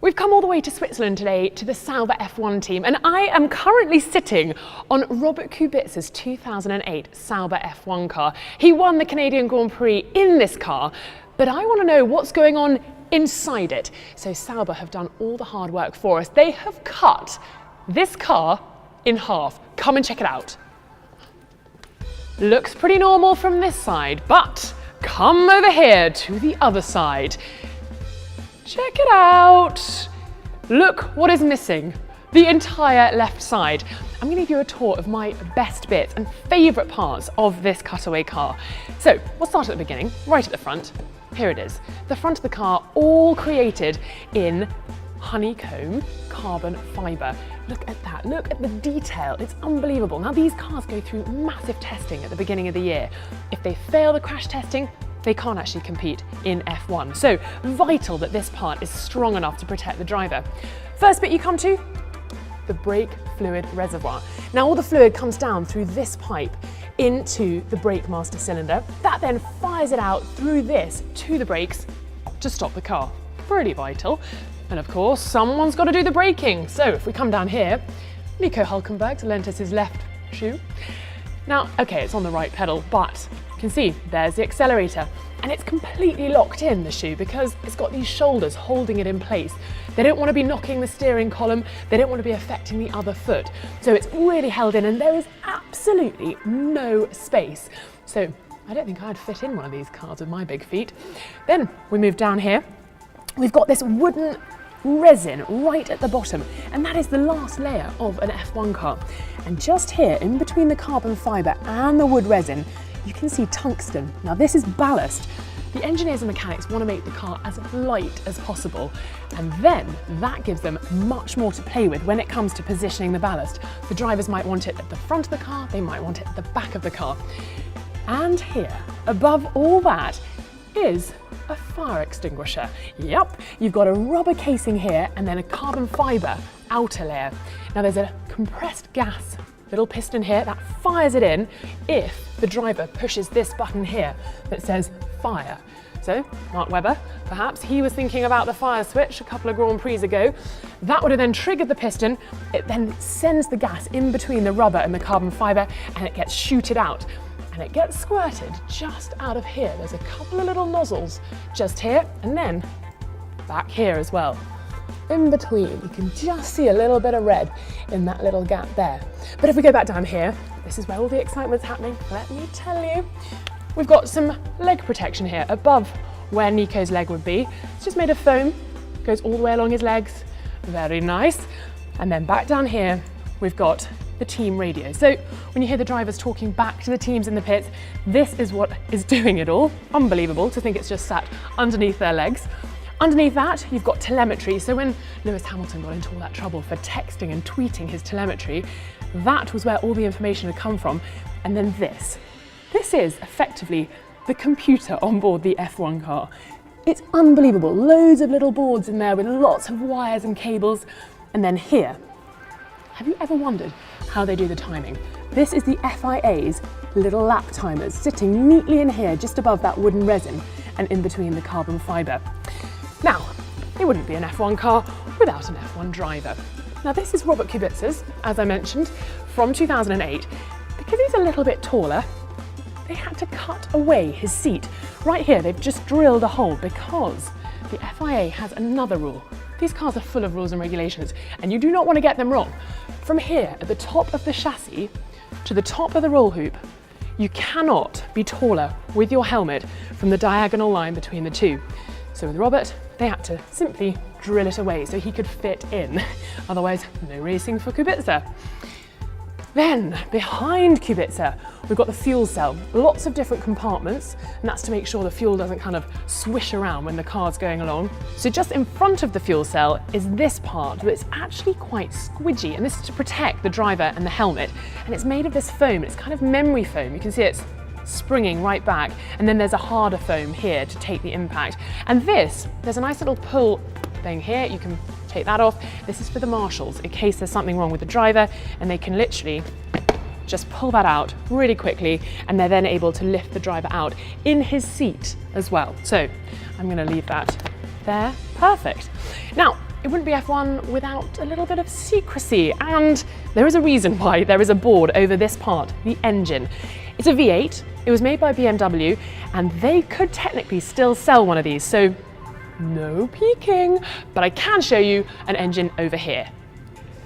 We've come all the way to Switzerland today to the Sauber F1 team, and I am currently sitting on Robert Kubicy's 2008 Sauber F1 car. He won the Canadian Grand Prix in this car, but I want to know what's going on inside it. So Sauber have done all the hard work for us. They have cut this car in half. Come and check it out. Looks pretty normal from this side, but come over here to the other side. Check it out. Look what is missing. The entire left side. I'm going to give you a tour of my best bits and favourite parts of this cutaway car. So we'll start at the beginning, right at the front. Here it is. The front of the car, all created in honeycomb carbon fibre. Look at that, look at the detail, it's unbelievable. Now these cars go through massive testing at the beginning of the year. If they fail the crash testing, they can't actually compete in F1. So vital that this part is strong enough to protect the driver. First bit you come to, the brake fluid reservoir. Now all the fluid comes down through this pipe into the brake master cylinder. That then fires it out through this to the brakes to stop the car. Pretty vital. And of course, someone's got to do the braking. So if we come down here, Nico Hülkenberg's lent us his left shoe. Now, okay, it's on the right pedal, but you can see there's the accelerator, and it's completely locked in, the shoe, because it's got these shoulders holding it in place. They don't want to be knocking the steering column. They don't want to be affecting the other foot. So it's really held in, and there is absolutely no space. So I don't think I'd fit in one of these cars with my big feet. Then we move down here. We've got this wooden resin right at the bottom, and that is the last layer of an F1 car. And just here, in between the carbon fibre and the wood resin, you can see tungsten. Now this is ballast. The engineers and mechanics want to make the car as light as possible, and then that gives them much more to play with when it comes to positioning the ballast. The drivers might want it at the front of the car, they might want it at the back of the car. And here, above all that, is a fire extinguisher. Yep, you've got a rubber casing here and then a carbon fibre outer layer. Now there's a compressed gas little piston here that fires it in if the driver pushes this button here that says fire. So Mark Webber, perhaps he was thinking about the fire switch a couple of Grand Prix ago. That would have then triggered the piston. It then sends the gas in between the rubber and the carbon fibre, and it gets shooted out. And it gets squirted just out of here. There's a couple of little nozzles just here and then back here as well. In between, you can just see a little bit of red in that little gap there. But if we go back down here, this is where all the excitement's happening. Let me tell you. We've got some leg protection here above where Nico's leg would be. It's just made of foam, goes all the way along his legs. Very nice. And then back down here, we've got the team radio. So when you hear the drivers talking back to the teams in the pits, this is what is doing it all. Unbelievable to think it's just sat underneath their legs. Underneath that, you've got telemetry. So when Lewis Hamilton got into all that trouble for texting and tweeting his telemetry, that was where all the information had come from. And then this is effectively the computer on board the F1 car. It's unbelievable. Loads of little boards in there with lots of wires and cables. And then here, have you ever wondered how they do the timing? This is the FIA's little lap timers sitting neatly in here just above that wooden resin and in between the carbon fibre. Now, it wouldn't be an F1 car without an F1 driver. Now this is Robert Kubicy's, as I mentioned, from 2008. Because he's a little bit taller, they had to cut away his seat. Right here, they've just drilled a hole because the FIA has another rule. These cars are full of rules and regulations, and you do not want to get them wrong. From here, at the top of the chassis to the top of the roll hoop, you cannot be taller with your helmet from the diagonal line between the two. So with Robert, they had to simply drill it away so he could fit in. Otherwise, no racing for Kubicy. Then, behind Kubicy, we've got the fuel cell. Lots of different compartments, and that's to make sure the fuel doesn't kind of swish around when the car's going along. So just in front of the fuel cell is this part that's actually quite squidgy, and this is to protect the driver and the helmet. And it's made of this foam, it's kind of memory foam. You can see it's springing right back, and then there's a harder foam here to take the impact. And this, there's a nice little pull thing here, you can take that off. This is for the marshals in case there's something wrong with the driver, and they can literally just pull that out really quickly, and they're then able to lift the driver out in his seat as well. So I'm going to leave that there. Perfect. Now it wouldn't be F1 without a little bit of secrecy, and there is a reason why there is a board over this part, the engine. It's a V8, it was made by BMW, and they could technically still sell one of these, so no peeking, but I can show you an engine over here.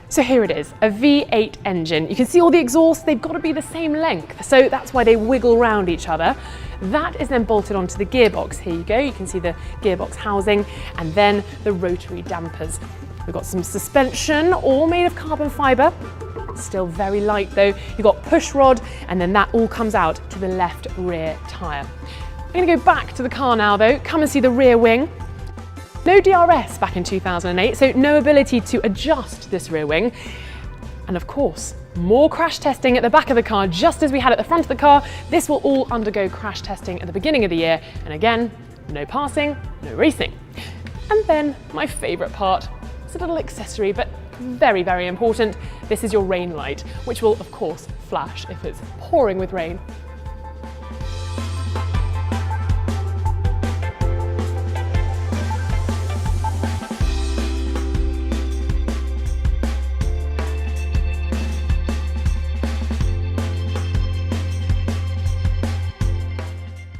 So here it is, a V8 engine. You can see all the exhausts, they've got to be the same length, so that's why they wiggle around each other. That is then bolted onto the gearbox. Here you go, you can see the gearbox housing, and then the rotary dampers. We've got some suspension, all made of carbon fibre. Still very light though. You've got push rod, and then that all comes out to the left rear tyre. I'm going to go back to the car now though, come and see the rear wing. No DRS back in 2008, so no ability to adjust this rear wing. And of course, more crash testing at the back of the car, just as we had at the front of the car. This will all undergo crash testing at the beginning of the year. And again, no passing, no racing. And then my favourite part, it's a little accessory, but very, very important. This is your rain light, which will of course flash if it's pouring with rain.